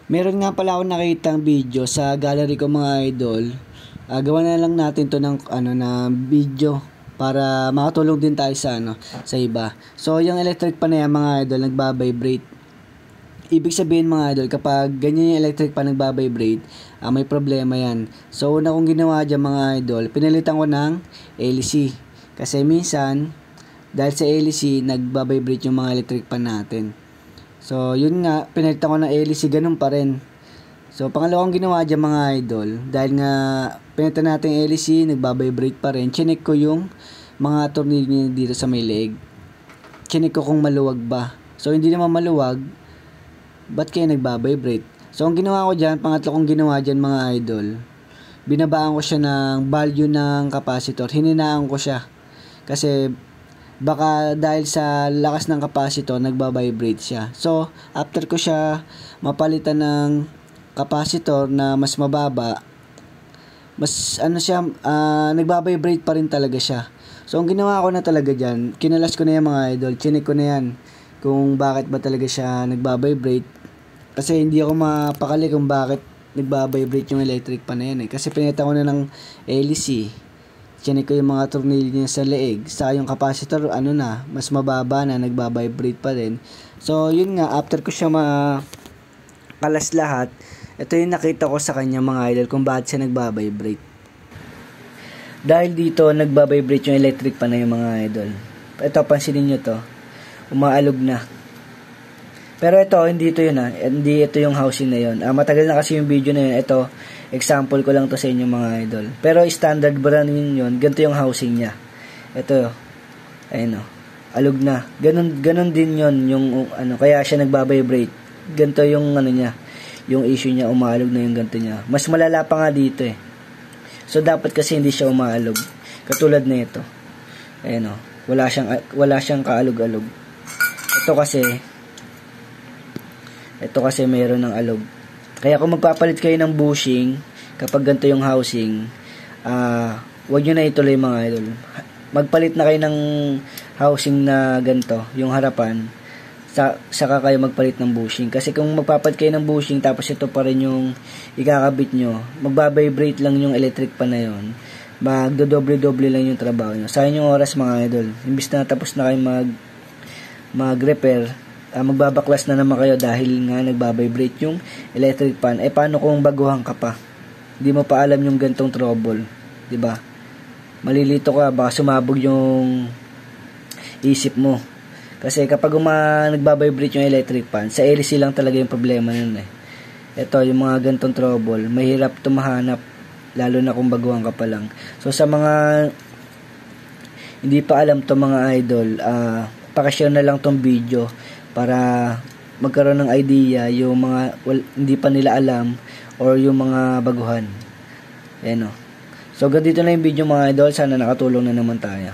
Meron nga pala akong nakitang video sa gallery ko mga idol. Gawa na lang natin to ng na video para makatulong din tayo sa iba. So yung electric pan na yan, mga idol, nagba-vibrate. Ibig sabihin mga idol, kapag ganyan yung electric pan nagba-vibrate, may problema yan. So una kong ginawa dyan mga idol, pinalitan ko ng LC. Kasi minsan, dahil sa LC, nagba-vibrate yung mga electric pan natin. So, yun nga, pinalitan ko ng LC, ganun pa rin. So, pangalawang ginawa dyan mga idol, dahil nga pinalitan natin yung LC, nagbabibrate pa rin, chinek ko yung mga tornilyo dito sa may leeg. Chinek ko kung maluwag ba. So, hindi naman maluwag, ba't kaya nagbabibrate? So, ang ginawa ko dyan, pangatlo kong ginawa dyan mga idol, binabaan ko siya ng value ng capacitor, hininaan ko siya. Kasi, baka dahil sa lakas ng capacitor nagba-vibrate siya. So after ko siya mapalitan ng capacitor na mas mababa, mas nagba-vibrate pa rin talaga siya. So ang ginawa ko na talaga diyan, kinalas ko na yan mga idol, chinek ko na yan kung bakit ba talaga siya nagba-vibrate. Kasi hindi ako mapakali kung bakit nagba-vibrate yung electric pan na yan kasi pinalitan ko na ng LC. Chinek ko yung mga tornilyo niya sa leeg, sa yung capacitor mas mababa na, nagba-vibrate pa rin. So yun nga, after ko siya makalas lahat, ito yung nakita ko sa kanya mga idol kung bakit siya nagba-vibrate. Dahil dito nagba-vibrate yung electric pan na yung mga idol. Ito, pansinin nyo to, umaalog na. Pero ito, hindi ito yun hindi ito yung housing na yun. Matagal na kasi yung video na yun. Ito, example ko lang to sa inyo mga idol. Pero standard brand yun, ganito yung housing niya. Ito, ayun alog na. Ganun din yun, yung kaya siya nagba-vibrate. Ganito yung niya, yung issue niya, umaalog na yung ganito niya. Mas malala pa nga dito So, dapat kasi hindi siya umaalog. Katulad na ito. Ayun wala siyang kaalog-alog. Ito kasi mayroon ng alog. Kaya kung magpapalit kayo ng bushing, kapag ganito yung housing, wag nyo na ituloy mga idol. Magpalit na kayo ng housing na ganito, yung harapan, saka kayo magpalit ng bushing. Kasi kung magpapalit kayo ng bushing, tapos ito pa rin yung ikakabit nyo, magbabibrate lang yung electric pan na yun. Magdodoble-doble lang yung trabaho nyo. Sayang yung oras mga idol. Imbis na tapos na kayo mag-repair, magbabaklas na naman kayo dahil nga nagbabibrate yung electric pan. Paano kung baguhan ka pa? Hindi mo pa alam yung gantong trouble, 'di ba? Malilito ka, baka sumabog yung isip mo. Kasi kapag nagbabibrate yung electric pan, sa LC lang talaga yung problema nun Ito, yung mga gantong trouble, mahirap tumahanap, lalo na kung baguhan ka pa lang. So sa mga hindi pa alam to mga idol, pakishare na lang tong video para magkaroon ng idea yung mga hindi pa nila alam or yung mga baguhan. So, ganito na yung video mga idol. Sana nakatulong na naman tayo.